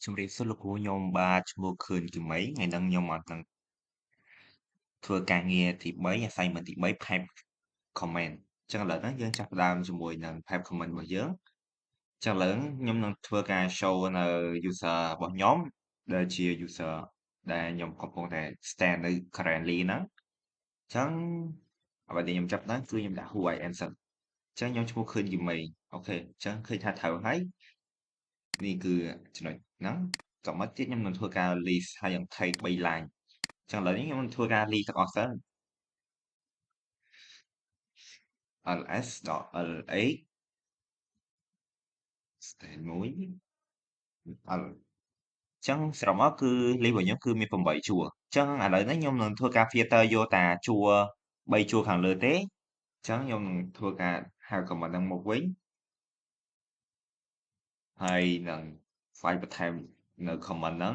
ជំរាបសួរលោកគ្រូខ្ញុំបាទឈ្មោះខឿនគីមីថ្ងៃហ្នឹងខ្ញុំអត់នឹងធ្វើការងារទី3 assignment ទី3 Pep comment អញ្ចឹងឥឡូវហ្នឹងយើងចាប់ផ្ដើមជាមួយនឹង Pep comment របស់យើងអញ្ចឹងឥឡូវហ្នឹងខ្ញុំនឹងធ្វើការ show នៅ user របស់ខ្ញុំដែលជា user ដែលខ្ញុំកំពុងតែ stand នៅ currently ហ្នឹងអញ្ចឹងអ្វីដែលខ្ញុំចាប់ផ្ដើមគឺខ្ញុំដាក់ who I am សិនអញ្ចឹងខ្ញុំឈ្មោះខឿនគីមីអូខេអញ្ចឹងឃើញថាត្រូវហើយនេះគឺចំណុចហ្នឹងក៏មកទៀតខ្ញុំនឹងធ្វើការ list ហើយនឹង take 3 line អញ្ចឹងឥឡូវនេះខ្ញុំនឹងធ្វើការ list ទាំងអស់សិន ls.la stage 1 l អញ្ចឹងសរុបមកគឺ list របស់ខ្ញុំគឺមាន8ជួរអញ្ចឹងឥឡូវនេះខ្ញុំនឹងធ្វើការ filter យកតាជួរ3ជួរខាងលើទេអញ្ចឹងខ្ញុំនឹងធ្វើការហៅ comment ហ្នឹងមកវិញហើយនឹង file បន្ថែមនៅ comment ហ្នឹង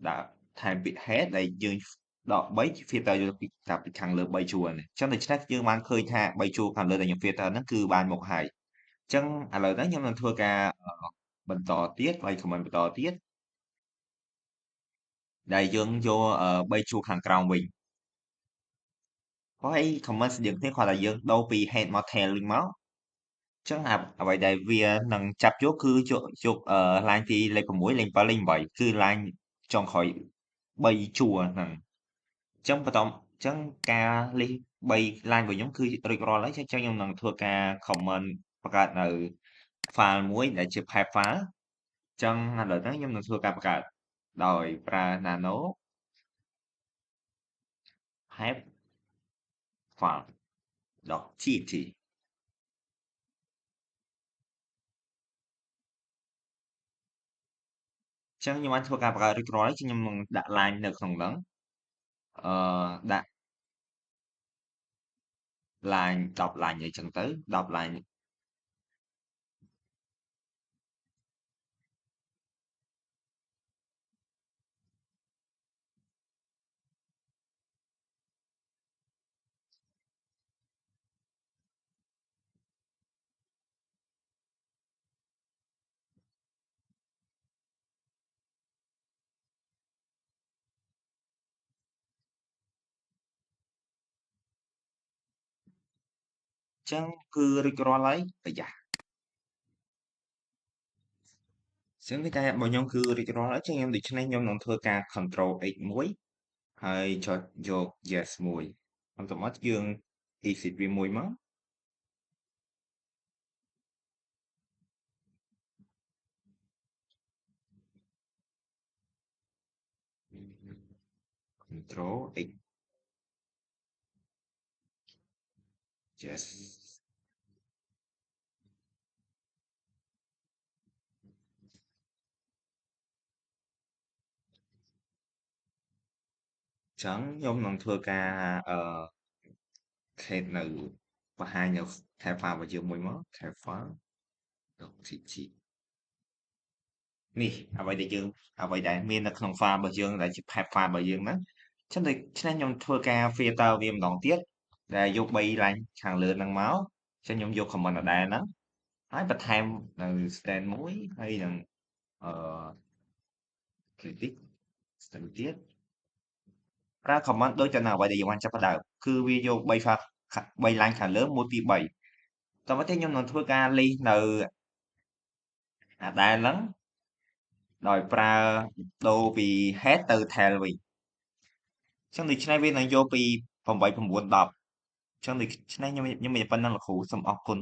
ដាក់ថែមពាក្យ head ដែលយើងដក3 filter យកពីខាងលើ3ជួរនេះអញ្ចឹងដូច្នេះយើងបានឃើញថា3ជួរខាងលើដែលខ្ញុំ filter ហ្នឹងគឺបានមកហើយអញ្ចឹងឥឡូវនេះខ្ញុំនឹងធ្វើការបន្តទៀតហើយ comment បន្តទៀតដែលយើងយក3ជួរខាងក្រោមវិញហើយ comment ស្តៀងគ្នាគ្រាន់តែយើងដូរពី head មក tail វិញមកអញ្ចឹងអ្វីដែលវានឹងចាប់យកគឺយក line ទីលេខ6លេខ7លេខ8គឺ line ចុងក្រោយ3ជួរហ្នឹងអញ្ចឹងបន្តអញ្ចឹងការលេខ3 line របស់ខ្ញុំគឺរួចរាល់ហើយអញ្ចឹងខ្ញុំនឹងធ្វើការ comment បង្កើតនៅ file មួយដែលជា pep file អញ្ចឹងឥឡូវហ្នឹងខ្ញុំនឹងធ្វើការបង្កើតដោយប្រើ nano pep file.txt អញ្ចឹងខ្ញុំបានធ្វើការបង្កើតរួចរាល់ហើយខ្ញុំនឹងដាក់ line នៅក្នុងហ្នឹងអឺដាក់ line 10 line អីចឹងទៅ10 line អញ្ចឹងគឺរួចរាល់ហើយប្រយ័ត្នអញ្ចឹងនេះតែរបស់ខ្ញុំគឺរួចរាល់ហើយអញ្ចឹងខ្ញុំដូច្នេះខ្ញុំនឹងធ្វើការ control X មួយហើយចុចយក yes មួយបន្ទាប់មកយើង exit វាមួយមក control X yes អញ្ចឹងខ្ញុំនឹងធ្វើការcreate នៅបង្ហាញនៅ tab file របស់យើងមួយមក tab file .txt នេះអ្វីដែលមាននៅក្នុង file របស់យើងដែលជា tab file របស់យើងហ្នឹងអញ្ចឹងដូច្នេះខ្ញុំធ្វើការ filter វាម្ដងទៀតដែលយក3 line ខាងលើហ្នឹងមកអញ្ចឹងខ្ញុំយក comment ដដែលហ្នឹងហើយបន្ថែមនៅ stand មួយហើយនឹងអឺ critic stand ទៀតប្រើ comment ដូចទៅនឹងអ្វីដែលយើងបានចាប់ផ្ដើមគឺវាយក3 file 3 line ខាងលើ1 2 3តោះមកទៀតខ្ញុំនឹងធ្វើការ list នៅអាដែលហ្នឹងដោយប្រើដូរពី head ទៅ tail វិញអញ្ចឹងដូច្នេះវានឹងយកពី8 9 10អញ្ចឹងដូច្នេះខ្ញុំមានប៉ុណ្្នឹងលោកគ្រូសូមអរគុណ